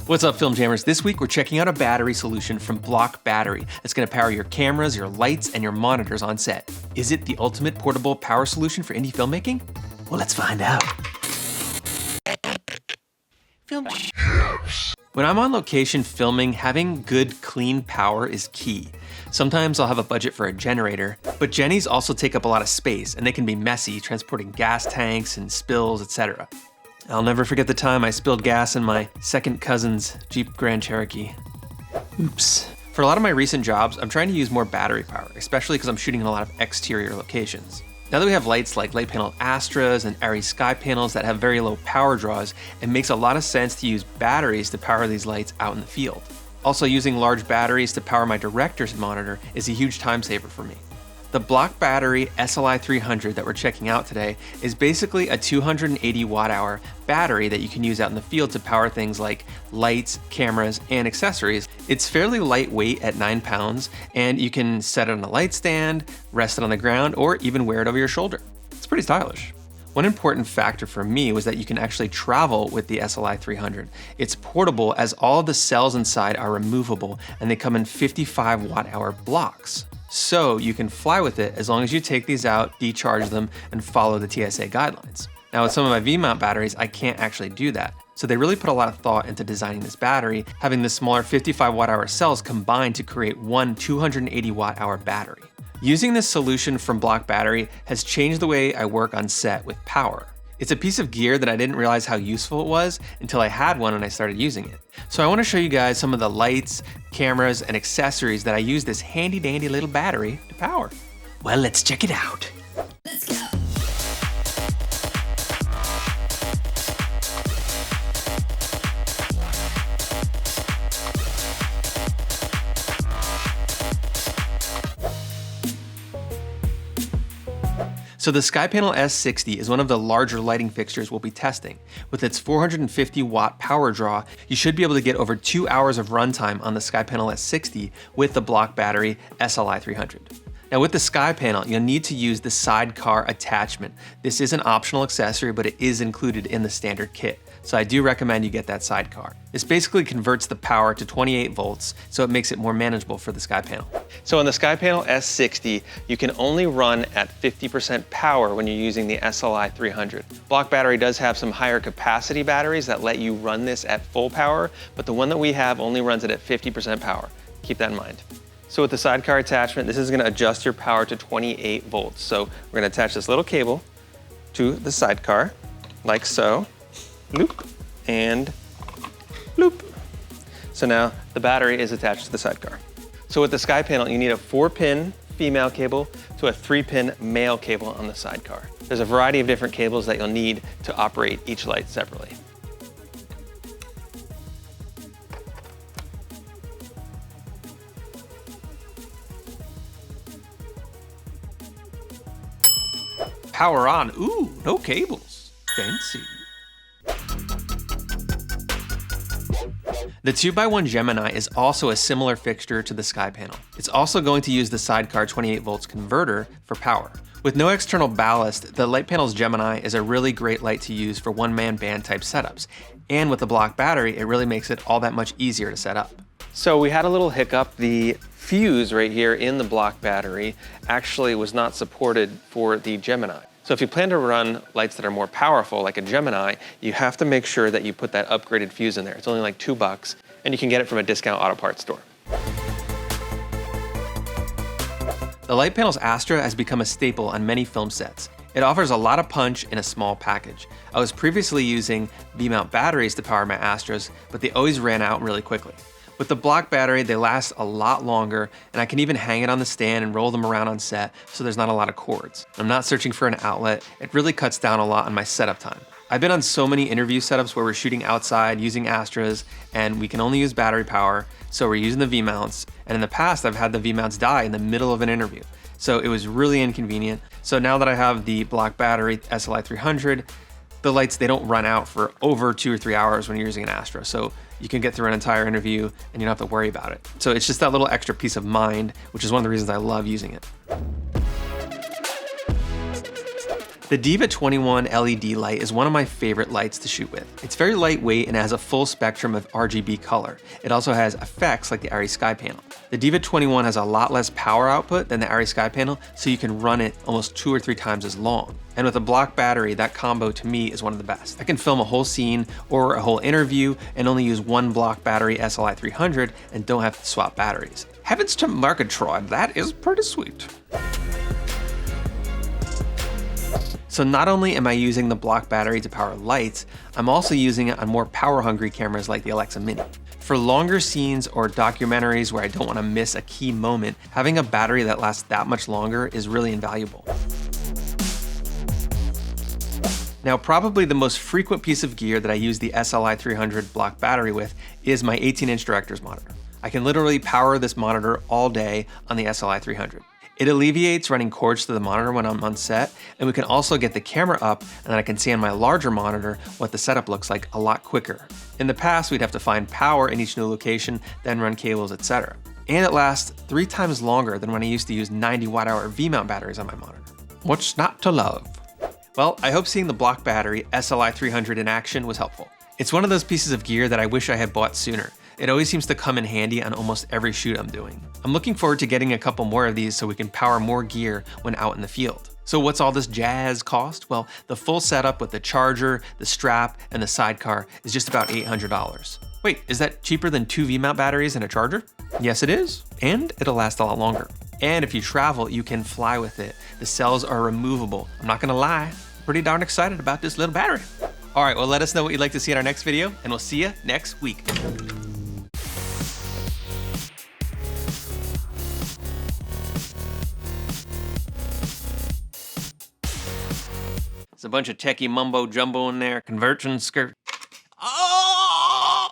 What's up, Film Jammers? This week we're checking out a battery solution from Block Battery that's going to power your cameras, your lights, and your monitors on set. Is it the ultimate portable power solution for indie filmmaking? Well, let's find out. When I'm on location filming, having good, clean power is key. Sometimes I'll have a budget for a generator, but Jennies also take up a lot of space and they can be messy, transporting gas tanks and spills, etc. I'll never forget the time I spilled gas in my second cousin's Jeep Grand Cherokee. Oops. For a lot of my recent jobs, I'm trying to use more battery power, especially because I'm shooting in a lot of exterior locations. Now that we have lights like Litepanels Astras and ARRI Skypanels that have very low power draws, it makes a lot of sense to use batteries to power these lights out in the field. Also, using large batteries to power my director's monitor is a huge time saver for me. The Block Battery SLi 300 that we're checking out today is basically a 280 watt-hour battery that you can use out in the field to power things like lights, cameras, and accessories. It's fairly lightweight at 9 pounds, and you can set it on a light stand, rest it on the ground, or even wear it over your shoulder. It's pretty stylish. One important factor for me was that you can actually travel with the SLi 300. It's portable as all of the cells inside are removable, and they come in 55 watt-hour blocks. So you can fly with it as long as you take these out, decharge them, and follow the TSA guidelines. Now with some of my V-mount batteries, I can't actually do that. So they really put a lot of thought into designing this battery, having the smaller 55 watt-hour cells combined to create one 280 watt-hour battery. Using this solution from Block Battery has changed the way I work on set with power. It's a piece of gear that I didn't realize how useful it was until I had one and I started using it. So I want to show you guys some of the lights, cameras, and accessories that I use this handy dandy little battery to power. Well, let's check it out. Let's go. So the Skypanel S60 is one of the larger lighting fixtures we'll be testing. With its 450 watt power draw, you should be able to get over 2 hours of runtime on the Skypanel S60 with the Block Battery SLi 300. Now with the Skypanel, you'll need to use the sidecar attachment. This is an optional accessory, but it is included in the standard kit. So I do recommend you get that sidecar. This basically converts the power to 28 volts, so it makes it more manageable for the Skypanel. So on the Skypanel S60, you can only run at 50% power when you're using the SLi 300. Block Battery does have some higher capacity batteries that let you run this at full power, but the one that we have only runs it at 50% power. Keep that in mind. So with the sidecar attachment, this is gonna adjust your power to 28 volts. So we're gonna attach this little cable to the sidecar, like so. Loop and loop. So now the battery is attached to the sidecar. So with the Skypanel, you need a 4-pin female cable to a 3-pin male cable on the sidecar. There's a variety of different cables that you'll need to operate each light separately. Power on. Ooh, no cables. Fancy. The 2x1 Gemini is also a similar fixture to the Skypanel. It's also going to use the sidecar 28 volts converter for power. With no external ballast, the Litepanels Gemini is a really great light to use for one-man band type setups. And with the Block Battery, it really makes it all that much easier to set up. So we had a little hiccup. The fuse right here in the Block Battery actually was not supported for the Gemini. So if you plan to run lights that are more powerful, like a Gemini, you have to make sure that you put that upgraded fuse in there. It's only like $2, and you can get it from a discount auto parts store. The Litepanels Astra has become a staple on many film sets. It offers a lot of punch in a small package. I was previously using V-mount batteries to power my Astras, but they always ran out really quickly. With the Block Battery, they last a lot longer, and I can even hang it on the stand and roll them around on set, so there's not a lot of cords. I'm not searching for an outlet. It really cuts down a lot on my setup time. I've been on so many interview setups where we're shooting outside using Astras, and we can only use battery power, so we're using the V-mounts, and in the past I've had the V-mounts die in the middle of an interview. So it was really inconvenient. So now that I have the Block Battery SLi 300, the lights, they don't run out for over 2 or 3 hours when you're using an Astra. So you can get through an entire interview and you don't have to worry about it. So it's just that little extra peace of mind, which is one of the reasons I love using it. The Diva 21 LED light is one of my favorite lights to shoot with. It's very lightweight and has a full spectrum of RGB color. It also has effects like the ARRI Skypanel. The Diva 21 has a lot less power output than the ARRI Skypanel, so you can run it almost 2 or 3 times as long. And with a block battery, that combo to me is one of the best. I can film a whole scene or a whole interview and only use one Block Battery SLi 300 and don't have to swap batteries. Heavens to Murgatroyd, that is pretty sweet. So not only am I using the block battery to power lights, I'm also using it on more power-hungry cameras like the Alexa Mini. For longer scenes or documentaries where I don't want to miss a key moment, having a battery that lasts that much longer is really invaluable. Now, probably the most frequent piece of gear that I use the SLi 300 block battery with is my 18-inch director's monitor. I can literally power this monitor all day on the SLi 300. It alleviates running cords to the monitor when I'm on set, and we can also get the camera up and then I can see on my larger monitor what the setup looks like a lot quicker. In the past, we'd have to find power in each new location, then run cables, etc. And it lasts 3 times longer than when I used to use 90 watt-hour V-mount batteries on my monitor. What's not to love? Well, I hope seeing the block battery SLi 300 in action was helpful. It's one of those pieces of gear that I wish I had bought sooner. It always seems to come in handy on almost every shoot I'm doing. I'm looking forward to getting a couple more of these so we can power more gear when out in the field. So what's all this jazz cost? Well, the full setup with the charger, the strap, and the sidecar is just about $800. Wait, is that cheaper than 2 V-mount batteries and a charger? Yes, it is. And it'll last a lot longer. And if you travel, you can fly with it. The cells are removable. I'm not gonna lie, pretty darn excited about this little battery. All right, well, let us know what you'd like to see in our next video, and we'll see you next week. It's a bunch of techie mumbo jumbo in there, conversion skirt. Oh!